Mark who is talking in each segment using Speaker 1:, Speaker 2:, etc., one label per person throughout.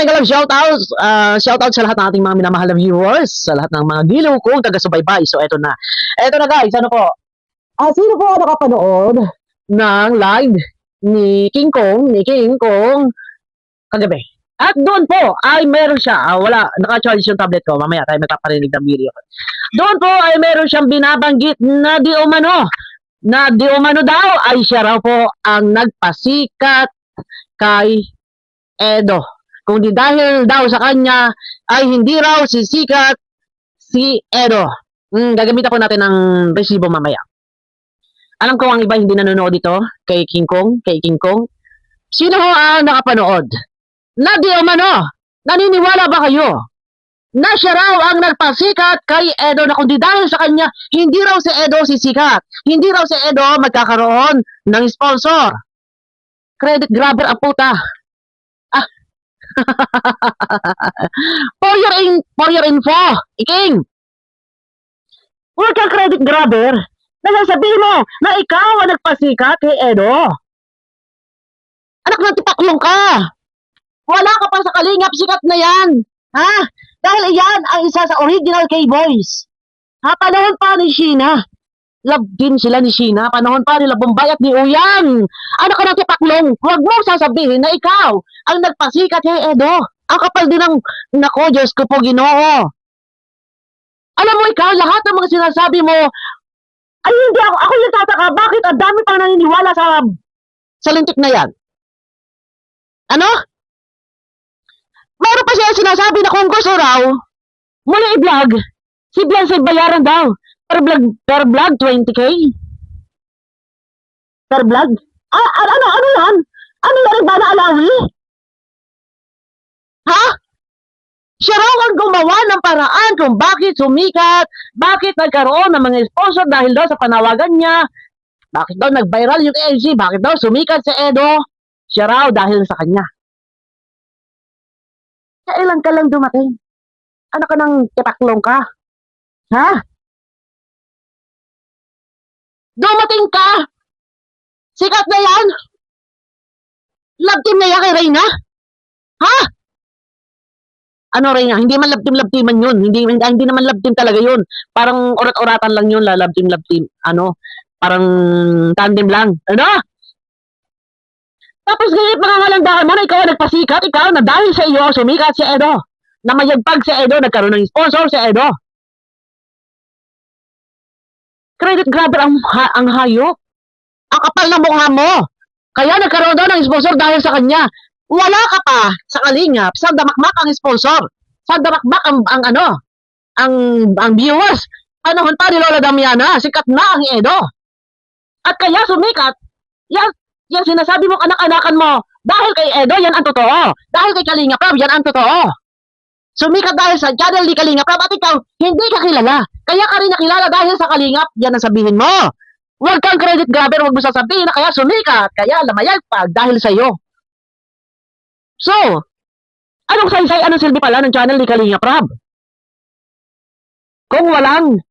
Speaker 1: mega love shoutout sa lahat ng ating mga minamahal na viewers, sa lahat ng mga giliw kong taga-subaybay. So, eto na. Eto na guys, ano po? Sino po nakapanood ng live ni King Kong kagabi? At doon po ay meron siya, wala, naka-charge yung tablet ko, mamaya tayo magpaparinig ng video. Doon po ay meron siyang binabanggit na di umano daw ay siya raw po ang nagpasikat kay Edo. Kung di dahil daw sa kanya ay hindi raw sisikat si Edo. Gagamitan po natin ng resibo mamaya. Alam ko ang iba hindi nanonood dito kay King Kong. Sino ho ang nakapanood? Na di umano, naniniwala ba kayo na siya raw ang nagpasikat kay Edo na kundi dahil sa kanya, hindi raw si Edo sisikat. Hindi raw si Edo magkakaroon ng sponsor. Credit grabber ang puta. For your info, Iking. Huwag kang credit grabber. Nasasabihin mo na ikaw ang nagpasikat kay Edo. Anak ng tipaklong ka. Wala ka pa sa kalingap, sikat na yan. Ha? Dahil iyan ang isa sa original K-Boys. Panahon pa ni Sheena. Love din sila ni Sheena. Panahon pa nila Bombay at ni Uyang. Anak ka ng tipaklong. Huwag mo sasabihin na ikaw ang nagpasikat kay Edo. Ang kapal din ng, nako, Diyos ko po, Ginoo. Alam mo ikaw, lahat ng mga sinasabi mo, ay hindi ako yung tataka, bakit ang dami pang naniniwala sa lintik na yan? Ano? Meron pa siya sinasabi na kung gusto raw, muli i-vlog, si Beyonce bayaran daw. Per vlog, 20K? Per vlog? Ano yan? Ano yan ba na alawi? Ha? Siya raw ang gumawa ng paraan kung bakit sumikat, bakit nagkaroon ng mga sponsor dahil daw sa panawagan niya, bakit daw nag-viral yung AG, bakit daw sumikat si Edo, siya raw dahil sa kanya. Kailan ka lang dumating? Ano ka nang tipaklong ka? Ha? Dumating ka? Sikat na yan? Love team na yan kay Reyna? Ha? Ano Reyna? Hindi man love teaman yun. Hindi naman love team talaga yun. Parang urat-uratan lang yun, love team. Ano? Parang tandem lang. Ano? Tapos ngayon pangangalandakan mo na ikaw nagpasikat, ikaw na dahil sa iyo sumikat si Edo. Na mayagpag si Edo, nagkaroon ng sponsor si Edo. Credit grabber ang hayop. Ang kapal na mukha mo. Kaya nagkaroon daw ng sponsor dahil sa kanya. Wala ka pa sa kalingap, sa damakmak ang sponsor. Sa damakmak ang viewers. Panahon pa ni Lola Damiana, sikat na ang Edo. At kaya sumikat, yan sinasabi mo anak-anakan mo, dahil kay Edo, yan ang totoo. Dahil kay Kalinga Prab, yan ang totoo. Sumikat dahil sa channel ni Kalinga Prab, at ikaw, hindi ka kilala. Kaya ka rin nakilala dahil sa Kalingap, yan ang sabihin mo. Huwag kang credit grabber, huwag mo sasabihin na kaya sumikat, kaya lamayagpag dahil sa iyo. So, anong saysay, anong silbi pala ng channel ni Kalinga Prab? Kung walang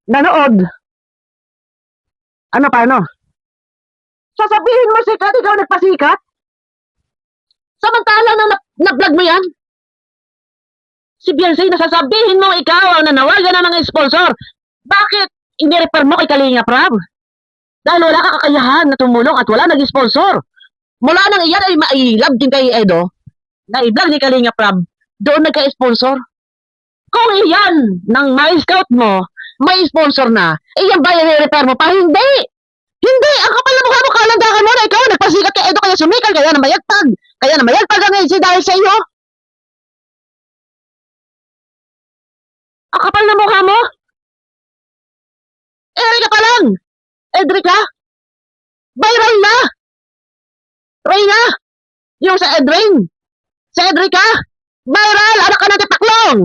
Speaker 1: nanood, paano? Sasabihin mo sikat, ikaw nagpasikat? Samantala na-vlog mo yan? Si Beyonce, nasasabihin mo ikaw ang nanawagan ng mga sponsor. Bakit i-refer mo kay Kalinga Prab? Dahil wala ka kakayahan na tumulong at wala nag-sponsor. Mula nang iyan ay mailab din kay Edo, na i-vlog ni Kalinga Prab, doon nagka-sponsor. Kung iyan, nang ma-scout mo, may sponsor na, iyan ba i-refer mo pa? Hindi! Hindi! Ang kapal na mukha mo, kalandakan mo na ikaw nagpasikat kay Edo, kaya sumikat, kaya namayagpag. Kaya namayagpag ang AG dahil sa iyo. Ang kapal na mukha mo? Erika pa lang! Edrica? Viral na! Reyna! Yung sa Edrain! Sa Edrica? Viral! Anak ka na tipaklong!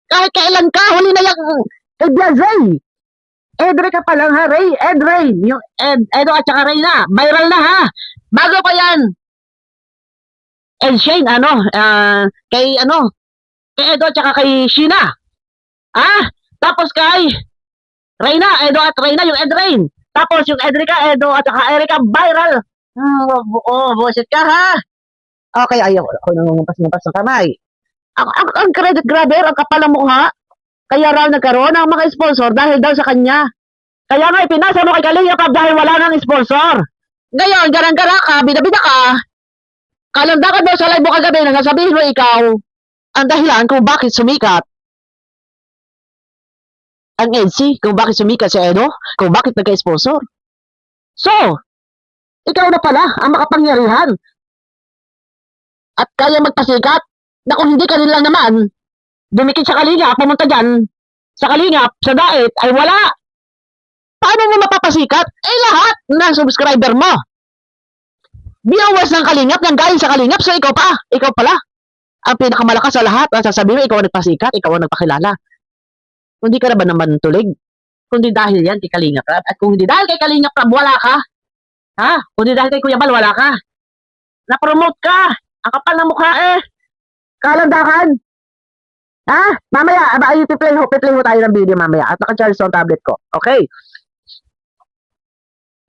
Speaker 1: Kahit kailan ka, huli na yung Edrazay! Edrica pa lang ha, Edrain! Yung Edo at saka Reyna! Viral na ha! Bago pa yan! Shane, kay Edo at saka kay Sheena. Tapos kay Reyna, Edo at Reyna, yung Edrain. Tapos yung Edrica, Edo at saka Erika, viral. Buset ka ha. Okay, ayaw ako nangungumpas-ngumpas ng kamay. Ang credit grabber, ang kapal ng mukha. Kaya raw nagkaroon ng mga sponsor dahil daw sa kanya. Kaya nga ipinasa mo kay Kalinga Prab dahil wala nang sponsor. Ngayon, garang-gara ka, bida-bida ka. Kalanda ka daw sa live mo kagabi na nasabihin mo ikaw ang dahilan kung bakit sumikat ang EDSI, kung bakit sumikat si Edo, kung bakit nagka-sponsor. So, ikaw na pala ang makapangyarihan at kaya magpasikat na kung hindi ka rin lang naman dumikit sa Kalingap, pumunta dyan sa Kalingap, sa Daet, ay wala. Paano mo mapapasikat? Eh lahat ng subscriber mo. Viewers ng Kalingap, nang galing sa Kalingap, so ikaw pala ang pinakamalakas sa lahat. Ang sasabihin mo, ikaw ang nagpasikat, ikaw ang nagpakilala. Hindi ka na ba naman tulig? Kundi dahil yan kay Kalinga Prab. At kung hindi dahil kay Kalinga Prab, wala ka. Ha? Kung hindi dahil kay Kuya Bal, wala ka. Na-promote ka. Ang kapal ng mukha eh. Kalandakan. Ha? Mamaya, i-play ho tayo ng video mamaya. At naka-charge sa tablet ko. Okay.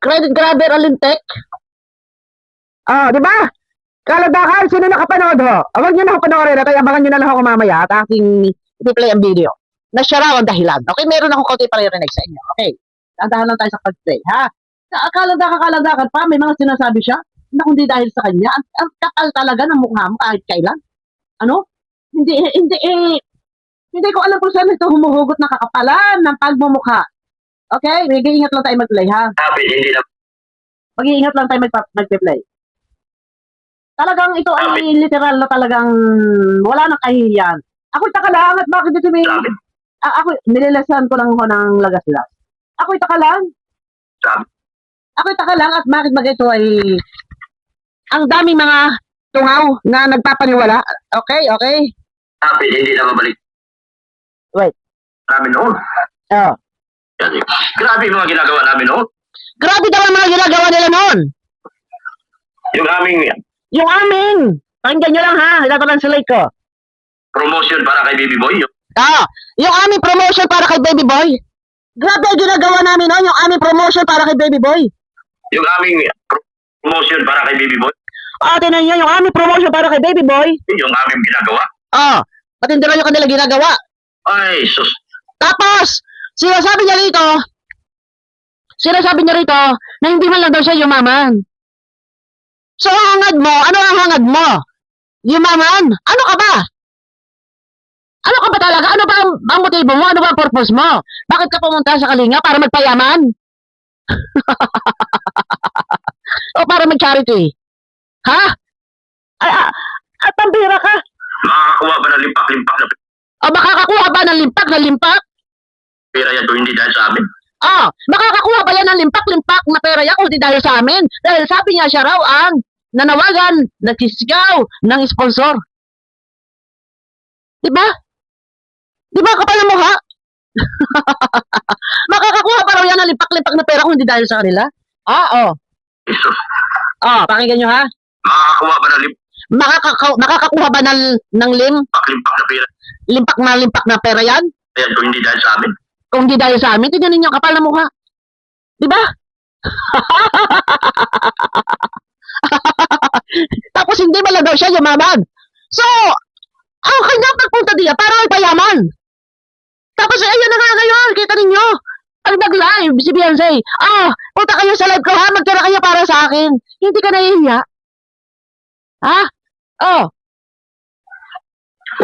Speaker 1: Credit grabber Alintek. Oh, di ba? Kalandakan, sino nakapanood ho? Huwag nyo na ako panoorin at abangan nyo na lang ako mamaya at aking i-play ang video. Na siya raw ang dahilan. Okay, meron akong kaunti paririnig sa inyo. Okay. Tandahan lang tayo sa pag-play, ha? Kalandakan pa, may mga sinasabi siya na kundi dahil sa kanya, ang kapal talaga ng mukha mo kahit kailan. Ano? Hindi ko alam kung saan ito humuhugot na kakapalan ng pagmumukha. Okay? Mag-iingat lang tayo mag-play, ha? Mag-iingat lang tayo mag-play. Talagang ito ay literal na talagang wala nang kahihiyan. Ako'y taka lang at bakit dito may... ako, nililasan ko lang ho ng lagaslas. Ako'y taka lang. Ako'y taka lang at bakit ito ay... Ang daming mga tungaw na nagpapaniwala. Okay.
Speaker 2: Hindi na mabalik.
Speaker 1: Wait.
Speaker 2: Namin noon.
Speaker 1: Oh.
Speaker 2: Grabe yung mga ginagawa namin noon.
Speaker 1: Grabe daw ang mga ginagawa nila noon.
Speaker 2: Yung aming
Speaker 1: Pakinggan nyo lang ha. Itatranslate ko.
Speaker 2: promotion para kay Baby Boy.
Speaker 1: Yung aming promotion para kay Baby Boy. Grabe ang ginagawa namin noon. Yung aming promotion para kay Baby Boy.
Speaker 2: Yung aming promotion para kay Baby Boy.
Speaker 1: Tinan nyo. Yung aming promotion para kay Baby Boy.
Speaker 2: Yung aming ginagawa.
Speaker 1: Patindiran yung kanila ginagawa.
Speaker 2: Ay, sus.
Speaker 1: Tapos, sinasabi niya rito na hindi man lang daw siya yumaman. So, ang hangad mo, ano ang hangad mo? Yumaman? Ano ka ba? Ano ka ba talaga? Ano ba ang motibo mo? Ano ba ang purpose mo? Bakit ka pumunta sa Kalinga? Para magpayaman? O para mag-charity? Ha? At pambira ka?
Speaker 2: Makakakuha ba ng limpak-limpak na
Speaker 1: O makakakuha ba ng limpak?
Speaker 2: pera yan kung hindi dahil sa amin?
Speaker 1: Makakakuha ba yan ng limpak na pera yan kung di dahil sa amin? Dahil sabi niya siya raw ang nanawagan, nagsisigaw ng sponsor. Diba? Diba kapal ang mukha? Makakakuha pa raw yan ng limpak na pera kung hindi dahil sa kanila?
Speaker 2: Jesus.
Speaker 1: Pakinggan nyo ha?
Speaker 2: Makakakuha ba ng
Speaker 1: Makakakuha ba ng
Speaker 2: limpak-limpak na pera?
Speaker 1: Limpak na pera yan?
Speaker 2: Yan kung hindi dahil sa amin?
Speaker 1: Kung hindi dahil sa amin, tignan ninyo ang kapal na mukha. Diba? Tapos hindi man lang daw siya yumaman. So, ang kanyang pagpunta diya para ay payaman. Tapos ayan na nga ngayon, kita ninyo. Ang nag-live, si Beyonce. Punta kayo sa live ko ha, magtira kayo para sa akin. Hindi ka nahihiya. Ha?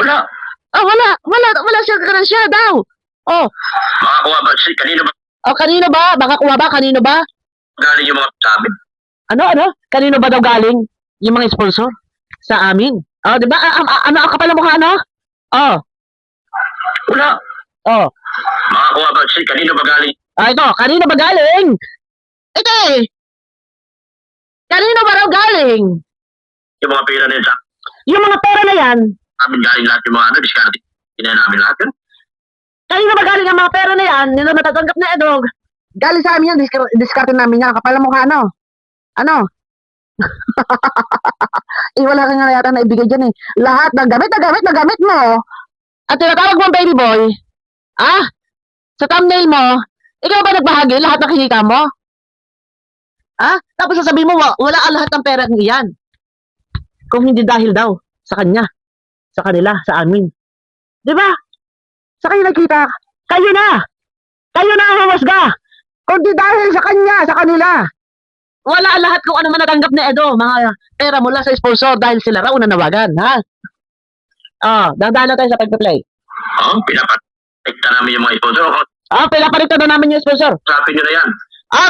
Speaker 1: Wala siya siya daw.
Speaker 2: Makakuha ba? Kanino ba?
Speaker 1: Kanino ba? Baka kuha ba? Kanino ba?
Speaker 2: Galing yung mga sa amin?
Speaker 1: Ano? Kanino ba daw galing? Yung mga sponsor? Sa amin? Di ba? Ano ang kapal ng mukha, ano?
Speaker 2: Wala. Makakuha ba? Kanino ba galing?
Speaker 1: Ito. Kanino ba galing? Ito eh. Kanino ba daw galing?
Speaker 2: Yung mga pera na yun sa
Speaker 1: Yung mga pera na yan.
Speaker 2: amin galing lahat yung mga diskarte. Kinain namin lahat yun.
Speaker 1: Kanino ba galing ang mga pera na yan? Nila matatanggap na edog. Galing sa amin yan. Diskarte namin yan. Kapal ng mukha, ano? Wala ka nga yata na ibigay dyan eh. Lahat ng gamit mo. At tinatawag mo ang Baby Boy. Sa thumbnail mo, ikaw ba nagbahagi lahat ng kinikita mo? Tapos sasabihin mo, wala ang lahat ng pera iyan. Kung hindi dahil daw sa kanya, sa kanila, sa amin. Di ba? Sa kayo nagkita, kayo na! Kayo na ang humusga! Kung di dahil sa kanya, sa kanila. Wala lahat kung ano man natanggap ni Edo, mga pera mula sa sponsor dahil sila raw nanawagan, ha? Dandaan na tayo sa pag-play.
Speaker 2: Pinapakita namin yung mga sponsor.
Speaker 1: Pinapalitan na namin yung sponsor.
Speaker 2: Kausapin nyo na yan.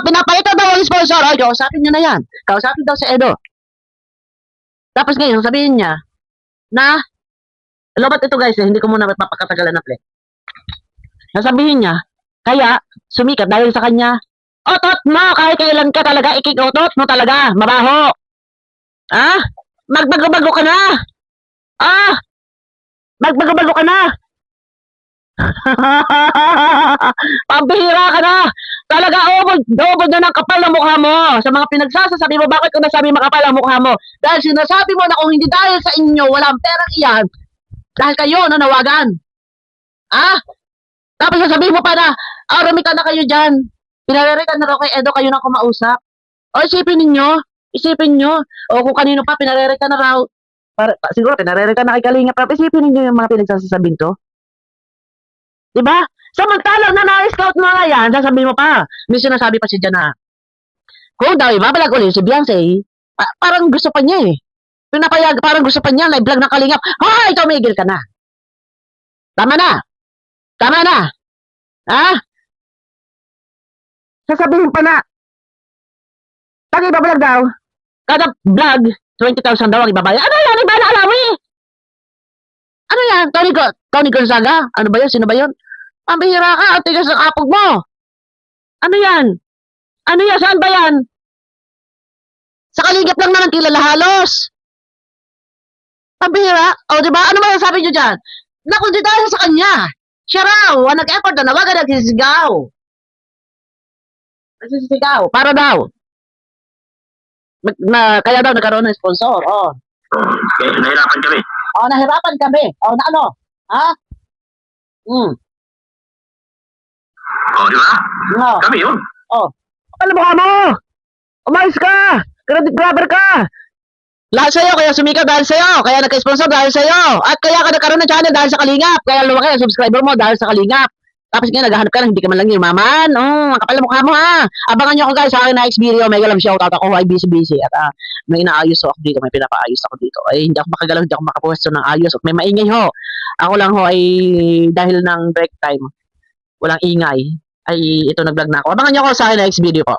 Speaker 1: Pinapalitan daw yung sponsor. Kausapin nyo na yan. Kausapin daw si Edo. Tapos ngayon, sabihin niya, na, lobat ito guys, hindi ko muna papakatagalan na play. Nasabihin niya, kaya, sumikat dahil sa kanya, otot mo, kahit kailan ka talaga, ikikotot mo talaga, mabaho. Magbago-bago ka na. Magbago-bago ka na. Pambihira ka na. Talaga, ubod na ng kapal ng mukha mo. Sa mga pinagsasasabi mo, bakit ko nasabi makapal ang mukha mo? Dahil sinasabi mo na kung hindi dahil sa inyo, walang perang iyan, dahil kayo nanawagan. Tapos sasabihin mo pa na, rumita na kayo dyan. Pinariritan na raw kay Edo kayo nang kumausap. Isipin nyo, o kung kanino pa, pinariritan na raw. Siguro, pinariritan na kay Kalinga, pero isipin ninyo yung mga pinagsasasabihin to. Diba? Samantalang na na-scout mo nga yan, sasabihin mo pa, may sinasabi pa si Jan na, kung daw ibabalag ulit si Beyonce, parang gusto pa niya eh. Parang gusto pa niya, live vlog ng Kalingap. Hoy, tumigil ka na. Tama na. Sasabihin pa na, pag ibabalag daw, kada vlog, 20,000 daw ang ibabayad. Ano yan? Iba na alawi? Ano yan? Tony Gonzaga? Ano ba yun? Sino ba yun? Pambihira ka, ang tigas ng apog mo. Ano yan? Saan ba yan? Sa Kalingap lang naman kilala halos. Pambihira? Diba? Ano ba yung sabi nyo dyan? Naku, di dahil sa kanya. Siya raw, nag-effort na nawagan nagsisigaw. Para daw. Kaya daw nagkaroon ng sponsor.
Speaker 2: Kaya nahirapan kami.
Speaker 1: Nahirapan kami. Na ano?
Speaker 2: Di ba? Kami yun.
Speaker 1: Alam mo ka mo! Umayos ka! Credit grabber ka! Lahat sa'yo, kaya sumikat dahil sa'yo. Kaya nagka-sponsor dahil sa'yo. At kaya ka nagkaroon ng channel dahil sa Kalingap. Kaya lumaki ang subscriber mo dahil sa Kalingap. Tapos ngayon, naghahanap ka lang, hindi ka man lang yumaman. Ang kapal na mukha mo ha. Abangan nyo ako guys sa akin na next video. Mega lang shoutout ako. Ay busy. At may inaayos ako dito. May pinapaayos ako dito. Ay hindi ako makagalaw, hindi ako makapuwesto ng ayos. At may maingay ho. Ako lang ho ay dahil ng break time. Walang ingay. Ay ito nag-vlog na ako. Abangan nyo ako sa akin na next video po.